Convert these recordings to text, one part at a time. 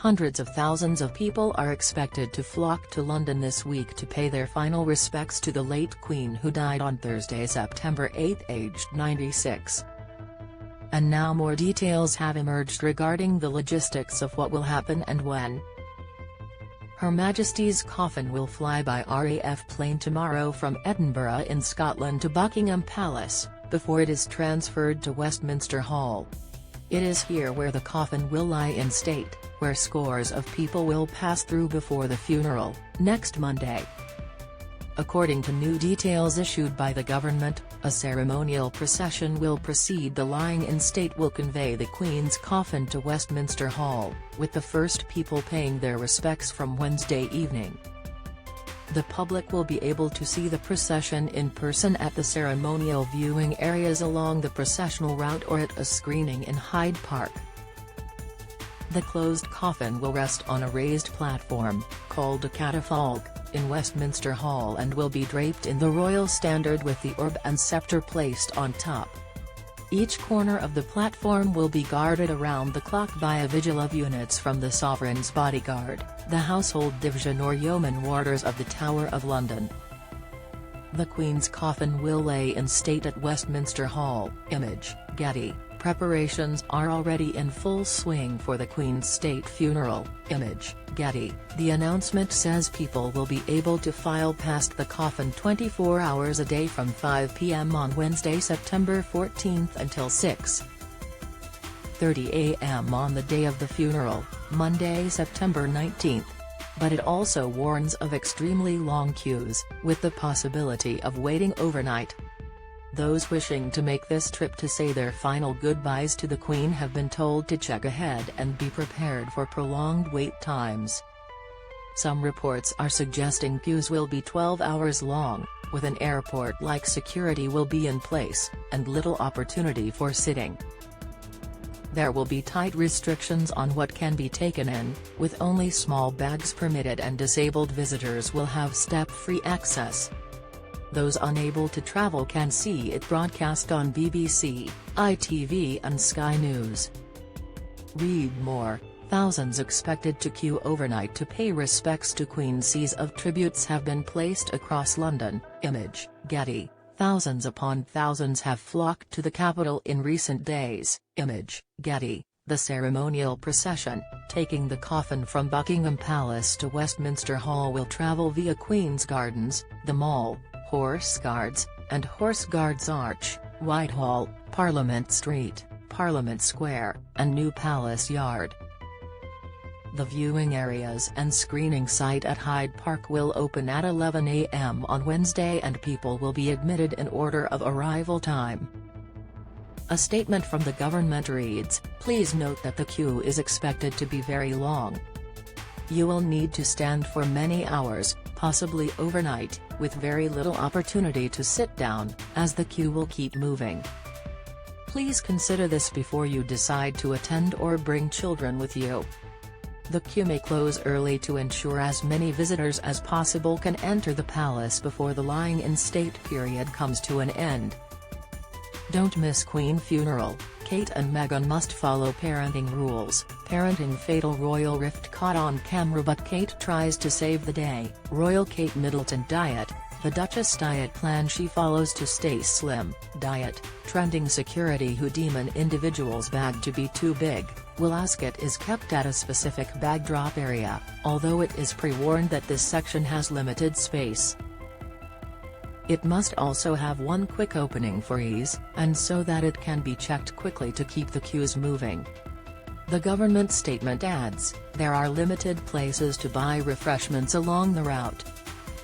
Hundreds of thousands of people are expected to flock to London this week to pay their final respects to the late Queen, who died on Thursday, September 8, aged 96. And now more details have emerged regarding the logistics of what will happen and when. Her Majesty's coffin will fly by RAF plane tomorrow from Edinburgh in Scotland to Buckingham Palace, before it is transferred to Westminster Hall. It is here where the coffin will lie in state, where scores of people will pass through before the funeral, next Monday. According to new details issued by the government, a ceremonial procession will precede the lying in state will convey the Queen's coffin to Westminster Hall, with the first people paying their respects from Wednesday evening. The public will be able to see the procession in person at the ceremonial viewing areas along the processional route or at a screening in Hyde Park. The closed coffin will rest on a raised platform, called a catafalque, in Westminster Hall and will be draped in the royal standard with the orb and sceptre placed on top. Each corner of the platform will be guarded around the clock by a vigil of units from the Sovereign's Bodyguard, the Household Division or Yeoman Warders of the Tower of London. The Queen's coffin will lay in state at Westminster Hall. Image, Getty. Preparations are already in full swing for the Queen's state funeral. Image, Getty. The announcement says people will be able to file past the coffin 24 hours a day from 5 p.m. on Wednesday, September 14 until 6:30 a.m. on the day of the funeral, Monday, September 19. But it also warns of extremely long queues, with the possibility of waiting overnight. Those wishing to make this trip to say their final goodbyes to the Queen have been told to check ahead and be prepared for prolonged wait times. Some reports are suggesting queues will be 12 hours long, with an airport-like security will be in place, and little opportunity for sitting. There will be tight restrictions on what can be taken in, with only small bags permitted, and disabled visitors will have step-free access. Those unable to travel can see it broadcast on BBC, ITV and Sky News. Read more. Thousands expected to queue overnight to pay respects to Queen. Seas of tributes have been placed across London. Image, Getty. Thousands upon thousands have flocked to the capital in recent days. Image, Getty. The ceremonial procession, taking the coffin from Buckingham Palace to Westminster Hall, will travel via Queen's Gardens, the Mall, Horse Guards, and Horse Guards Arch, Whitehall, Parliament Street, Parliament Square, and New Palace Yard. The viewing areas and screening site at Hyde Park will open at 11 a.m. on Wednesday, and people will be admitted in order of arrival time. A statement from the government reads, "Please note that the queue is expected to be very long. You will need to stand for many hours, possibly overnight, with very little opportunity to sit down, as the queue will keep moving. Please consider this before you decide to attend or bring children with you." The queue may close early to ensure as many visitors as possible can enter the palace before the lying in state period comes to an end. Don't miss Queen funeral. Kate and Meghan must follow parenting rules. Parenting fatal royal rift caught on camera, but Kate tries to save the day. Royal Kate Middleton diet. The Duchess diet plan she follows to stay slim. Diet. Trending security who deem an individual's bag to be too big, will ask it is kept at a specific bag drop area, although it is pre-warned that this section has limited space. It must also have one quick opening for ease, and so that it can be checked quickly to keep the queues moving. The government statement adds, there are limited places to buy refreshments along the route.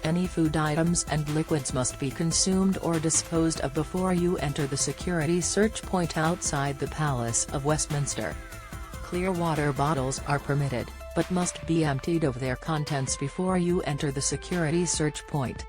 Any food items and liquids must be consumed or disposed of before you enter the security search point outside the Palace of Westminster. Clear water bottles are permitted, but must be emptied of their contents before you enter the security search point.